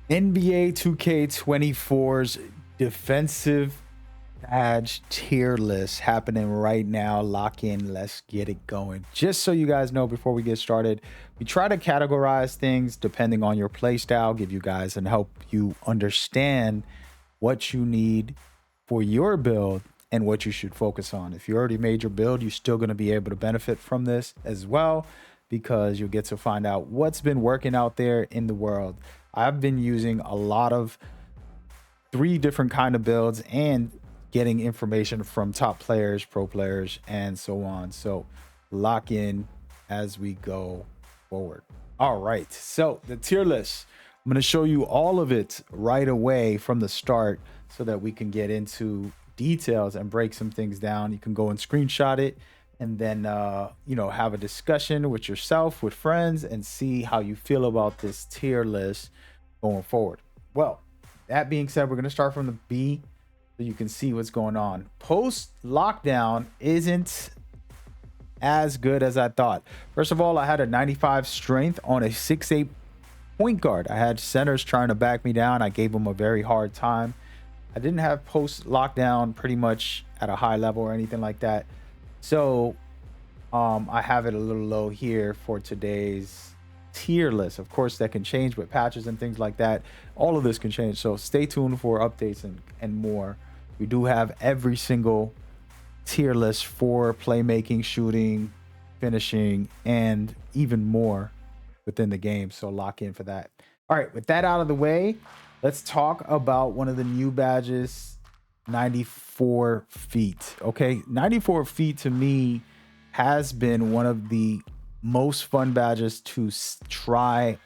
NBA 2K24's defensive badge tier list happening right now. Lock in, let's get it going. Just so you guys know, before we get started, we try to categorize things depending on your play style, give you guys and help you understand what you need for your build and what you should focus on. If you already made your build, you're still going to be able to benefit from this as well, because you'll get to find out what's been working out there in the world. I've been using a lot of 3 different kind of builds and getting information from top players, pro players, and so on. So lock in as we go forward. All right, so the tier list, I'm going to show you all of it right away from the start so that we can get into details and break some things down. You can go and screenshot it and then have a discussion with yourself, with friends, and see how you feel about this tier list going forward. Well, that being said, we're going to start from the B so you can see what's going on. Post lockdown isn't as good as I thought. First of all, I had a 95 strength on a 6'8" point guard. I had centers trying to back me down. I gave them a very hard time. I didn't have post lockdown pretty much at a high level or anything like that. So I have it a little low here for today's tier list. Of course, that can change with patches and things like that. All of this can change. So stay tuned for updates and more. We do have every single tier list for playmaking, shooting, finishing, and even more within the game. So lock in for that. All right, with that out of the way, let's talk about one of the new badges, 94 feet. Okay, 94 feet to me has been one of the most fun badges to try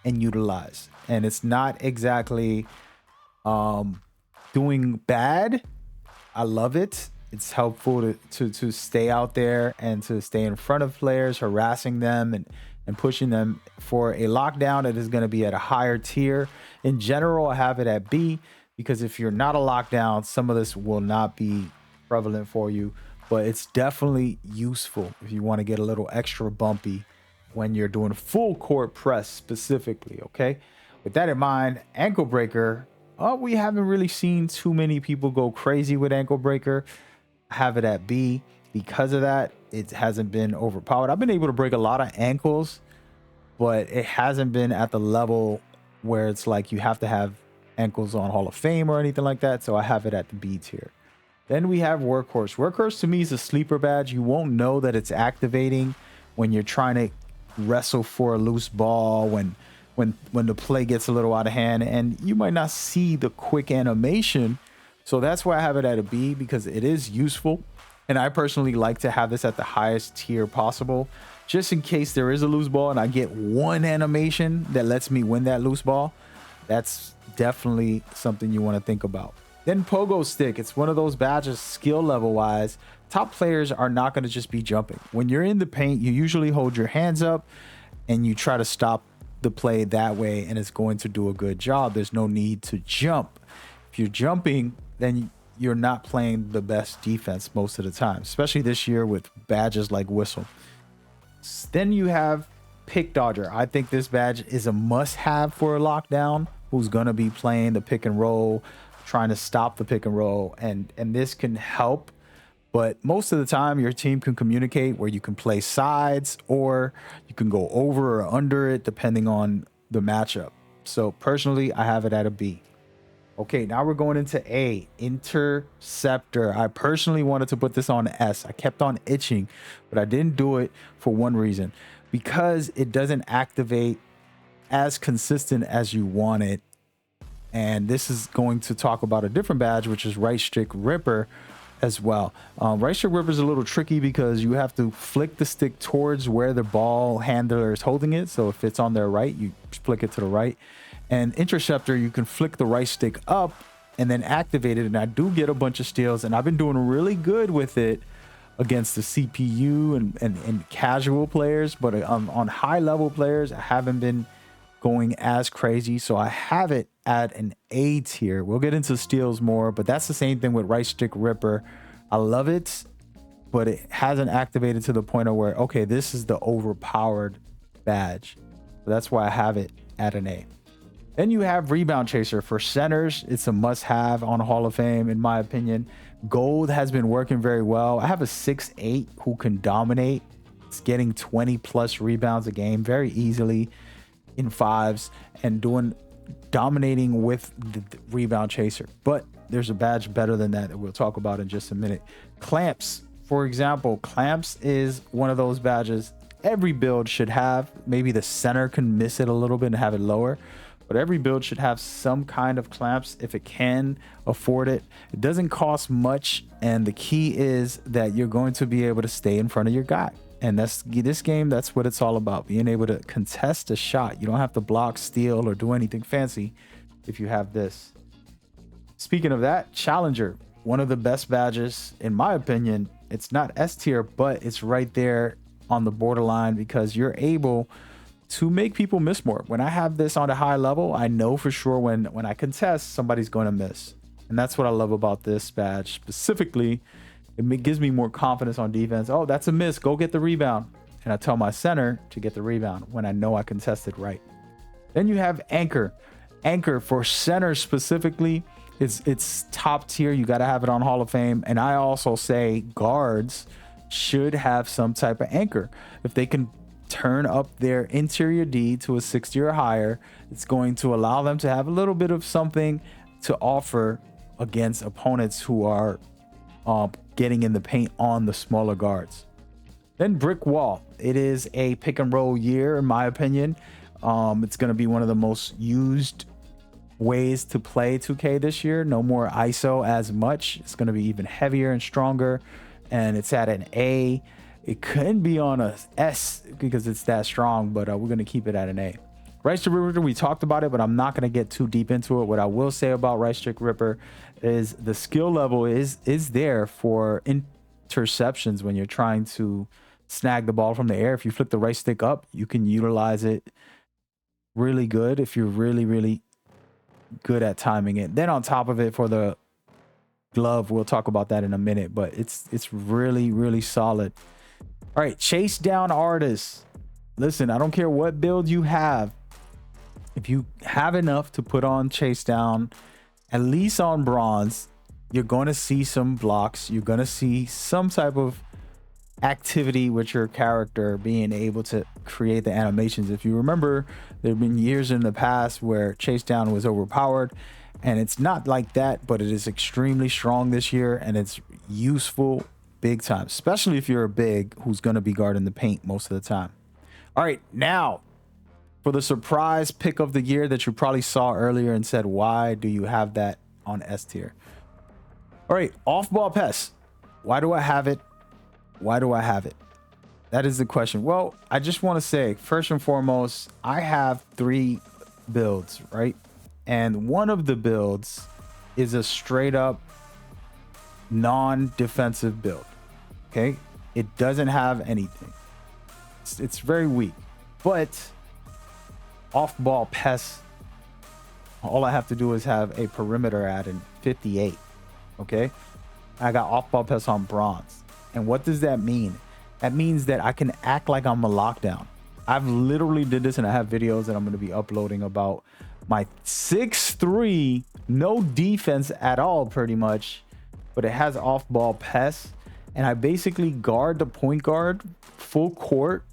and utilize. And it's not exactly doing bad. I love it. It's helpful to stay out there and to stay in front of players, harassing them and pushing them for a lockdown that is going to be at a higher tier. In general, I have it at B, because if you're not a lockdown, some of this will not be prevalent for you, but it's definitely useful if you want to get a little extra bumpy when you're doing full court press specifically. Okay, with that in mind, ankle breaker, we haven't really seen too many people go crazy with ankle breaker. I have it at B because of that. It hasn't been overpowered. I've been able to break a lot of ankles, but it hasn't been at the level where it's like you have to have ankles on Hall of Fame or anything like that. So I have it at the B tier. Then we have workhorse. Workhorse to me is a sleeper badge. You won't know that it's activating when you're trying to wrestle for a loose ball, when the play gets a little out of hand, and you might not see the quick animation. So that's why I have it at a B, because it is useful. And I personally like to have this at the highest tier possible, just in case there is a loose ball and I get one animation that lets me win that loose ball. That's definitely something you want to think about. Then pogo stick. It's one of those badges, skill level wise, top players are not going to just be jumping. When you're in the paint, you usually hold your hands up and you try to stop the play that way, and it's going to do a good job. There's no need to jump. If you're jumping, then you're not playing the best defense most of the time, especially this year with badges like whistle. Then you have pick dodger. I think this badge is a must have for a lockdown who's going to be playing the pick and roll, trying to stop the pick and roll, and this can help. But most of the time your team can communicate where you can play sides or you can go over or under it depending on the matchup. So personally, I have it at a B. Okay, now we're going into A, interceptor. I personally wanted to put this on S. I kept on itching, but I didn't do it for one reason, because it doesn't activate as consistent as you want it. And this is going to talk about a different badge, which is right stick ripper as well. Right stick ripper is a little tricky because you have to flick the stick towards where the ball handler is holding it. So if it's on their right, you flick it to the right. And interceptor, you can flick the right stick up and then activate it. And I do get a bunch of steals, and I've been doing really good with it against the CPU and casual players. But on high level players, I haven't been going as crazy. So I have it at an A tier. We'll get into steals more, but that's the same thing with right stick ripper. I love it, but it hasn't activated to the point of where, okay, this is the overpowered badge. So that's why I have it at an A. Then you have Rebound Chaser. For centers, it's a must-have on Hall of Fame, in my opinion. Gold has been working very well. I have a 6'8" who can dominate. It's getting 20 plus rebounds a game very easily in fives and dominating with the Rebound Chaser. But there's a badge better than that we'll talk about in just a minute. Clamps, for example. Clamps is one of those badges every build should have. Maybe the center can miss it a little bit and have it lower, but every build should have some kind of clamps if it can afford it. It doesn't cost much, and the key is that you're going to be able to stay in front of your guy. And this game, that's what it's all about, being able to contest a shot. You don't have to block, steal, or do anything fancy if you have this. Speaking of that, Challenger, one of the best badges, in my opinion. It's not S tier, but it's right there on the borderline because you're able to make people miss more. When I have this on a high level, I know for sure when I contest, somebody's going to miss. And that's what I love about this badge specifically. It gives me more confidence on defense. Oh, that's a miss. Go get the rebound. And I tell my center to get the rebound when I know I contested right. Then you have Anchor. Anchor for center specifically, it's top tier. You got to have it on Hall of Fame. And I also say guards should have some type of anchor. If they can turn up their interior D to a 60 or higher, it's going to allow them to have a little bit of something to offer against opponents who are getting in the paint on the smaller guards. Then Brick Wall. It is a pick and roll year, in my opinion. It's going to be one of the most used ways to play 2K this year. No more ISO as much. It's going to be even heavier and stronger. And it's at an A. It couldn't be on a S because it's that strong, but we're going to keep it at an A. Right Stick Ripper, we talked about it, but I'm not going to get too deep into it. What I will say about Right Stick Ripper is the skill level is there for interceptions when you're trying to snag the ball from the air. If you flip the right stick up, you can utilize it really good if you're really, really good at timing it. Then on top of it, for the glove, we'll talk about that in a minute, but it's really, really solid. All right, chase down artists. Listen, I don't care what build you have. If you have enough to put on chase down, at least on bronze, you're going to see some blocks. You're going to see some type of activity with your character being able to create the animations. If you remember, there have been years in the past where chase down was overpowered, and it's not like that, but it is extremely strong this year, and it's useful big time, especially if you're a big who's going to be guarding the paint most of the time. All right, now for the surprise pick of the year that you probably saw earlier and said, why do you have that on S tier? All right, off-ball pass. Why do I have it? Why do I have it? That is the question. Well, I just want to say, first and foremost, I have 3 builds, right? And one of the builds is a straight up non-defensive build. Okay, it doesn't have anything. It's very weak, but off-ball pass, all I have to do is have a perimeter at in 58. Okay, I got off-ball pass on bronze. And what does that mean? That means that I can act like I'm a lockdown. I've literally did this, and I have videos that I'm going to be uploading about my 6'3", no defense at all pretty much, but it has off-ball pass. And I basically guard the point guard full court,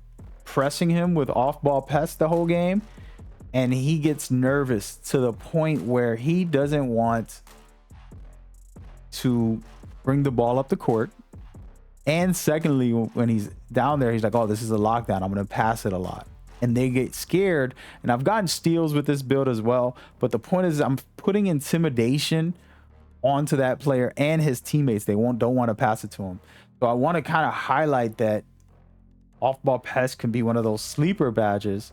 pressing him with off-ball pass the whole game. And he gets nervous to the point where he doesn't want to bring the ball up the court. And secondly, when he's down there, he's like, oh, this is a lockdown. I'm going to pass it a lot. And they get scared. And I've gotten steals with this build as well. But the point is, I'm putting intimidation onto that player and his teammates. They don't want to pass it to him. So I want to kind of highlight that off-ball pass can be one of those sleeper badges.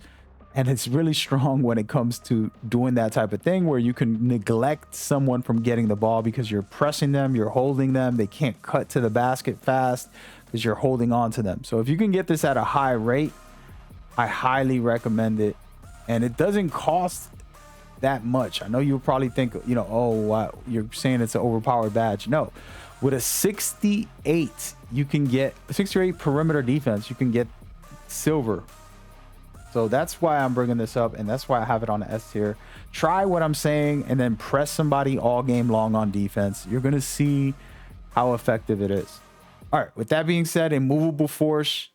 And it's really strong when it comes to doing that type of thing where you can neglect someone from getting the ball because you're pressing them, you're holding them. They can't cut to the basket fast because you're holding on to them. So if you can get this at a high rate, I highly recommend it. And it doesn't cost that much. I know you'll probably think, oh, wow, you're saying it's an overpowered badge. No, with a 68, you can get 68 perimeter defense. You can get silver. So that's why I'm bringing this up, and that's why I have it on the S tier. Try what I'm saying and then press somebody all game long on defense. You're going to see how effective it is. All right, with that being said, immovable force.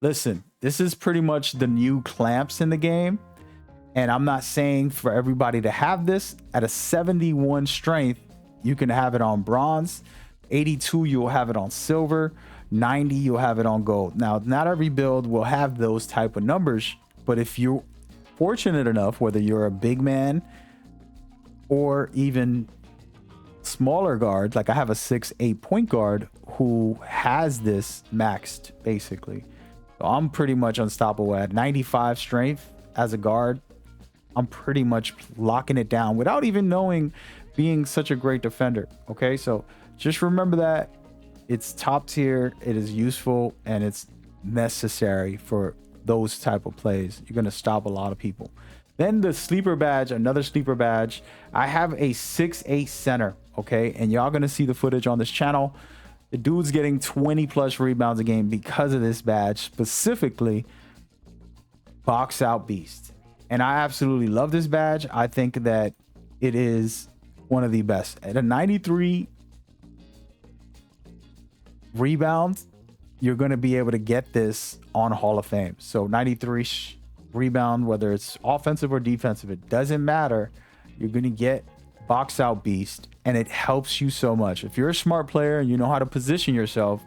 Listen, this is pretty much the new clamps in the game. And I'm not saying for everybody to have this. At a 71 strength, you can have it on bronze. 82, you'll have it on silver. 90, you'll have it on gold. Now, not every build will have those type of numbers, but if you're fortunate enough, whether you're a big man or even smaller guard, like I have a 6'8" point guard who has this maxed basically. So I'm pretty much unstoppable at 95 strength as a guard. I'm pretty much locking it down without even knowing being such a great defender. Okay, so just remember that it's top tier, it is useful, and it's necessary for those type of plays. You're gonna stop a lot of people. Then the sleeper badge, another sleeper badge. I have a 6'8" center, okay, and y'all gonna see the footage on this channel. The dude's getting 20 plus rebounds a game because of this badge, specifically box out beast. And I absolutely love this badge. I think that it is one of the best. At a 93 rebound, you're going to be able to get this on Hall of Fame. So 93 rebound, whether it's offensive or defensive, it doesn't matter. You're going to get box out beast, and it helps you so much. If you're a smart player and you know how to position yourself,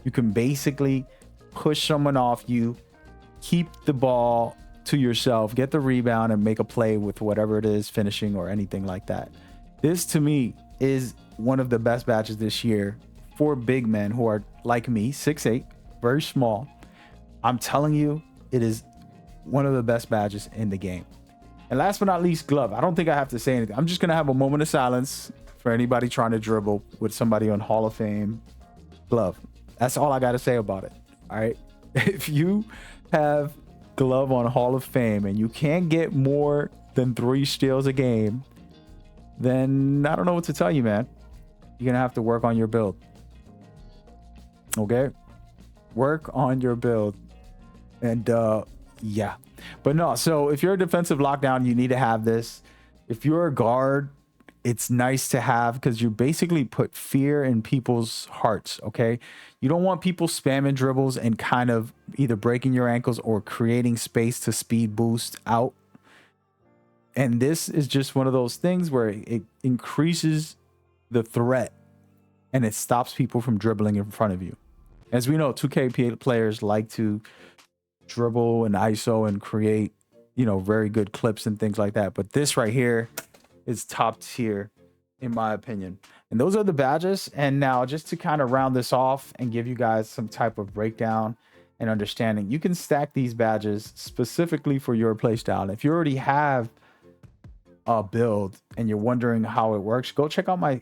you can basically push someone off you, keep the ball to yourself, get the rebound, and make a play with whatever it is, finishing or anything like that. This to me is one of the best badges this year for big men who are like me, 6'8", very small. I'm telling you, it is one of the best badges in the game. And last but not least, glove. I don't think I have to say anything. I'm just gonna have a moment of silence for anybody trying to dribble with somebody on Hall of Fame glove. That's all I gotta say about it. All right. If you have glove on Hall of Fame and you can't get more than 3 steals a game, then I don't know what to tell you, man. You're gonna have to work on your build. Okay, work on your build. And yeah, but no, so if you're a defensive lockdown, you need to have this. If you're a guard, it's nice to have because you basically put fear in people's hearts. Okay, you don't want people spamming dribbles and kind of either breaking your ankles or creating space to speed boost out. And this is just one of those things where it increases the threat and it stops people from dribbling in front of you. As we know, 2K players like to dribble and ISO and create, you know, very good clips and things like that. But this right here is top tier, in my opinion. And those are the badges. And now just to kind of round this off and give you guys some type of breakdown and understanding, you can stack these badges specifically for your playstyle. If you already have a build and you're wondering how it works, go check out my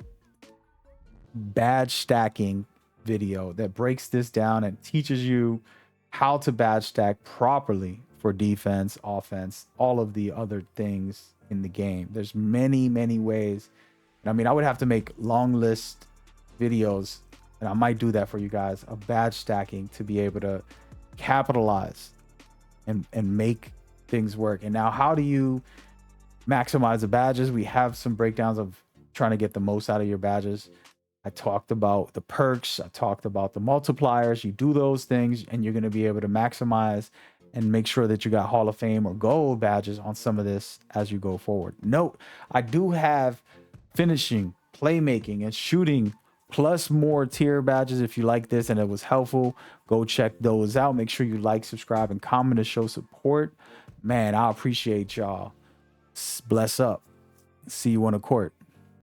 badge stacking video that breaks this down and teaches you how to badge stack properly for defense, offense, all of the other things in the game. There's many ways. I mean, I would have to make long list videos, and I might do that for you guys, of badge stacking to be able to capitalize and make things work. And now, how do you maximize the badges? We have some breakdowns of trying to get the most out of your badges. I talked about the perks. I talked about the multipliers. You do those things and you're going to be able to maximize and make sure that you got Hall of Fame or gold badges on some of this as you go forward. Note, I do have finishing, playmaking, and shooting plus more tier badges. If you like this and it was helpful, go check those out. Make sure you like, subscribe, and comment to show support. Man, I appreciate y'all. Bless up. See you on the court.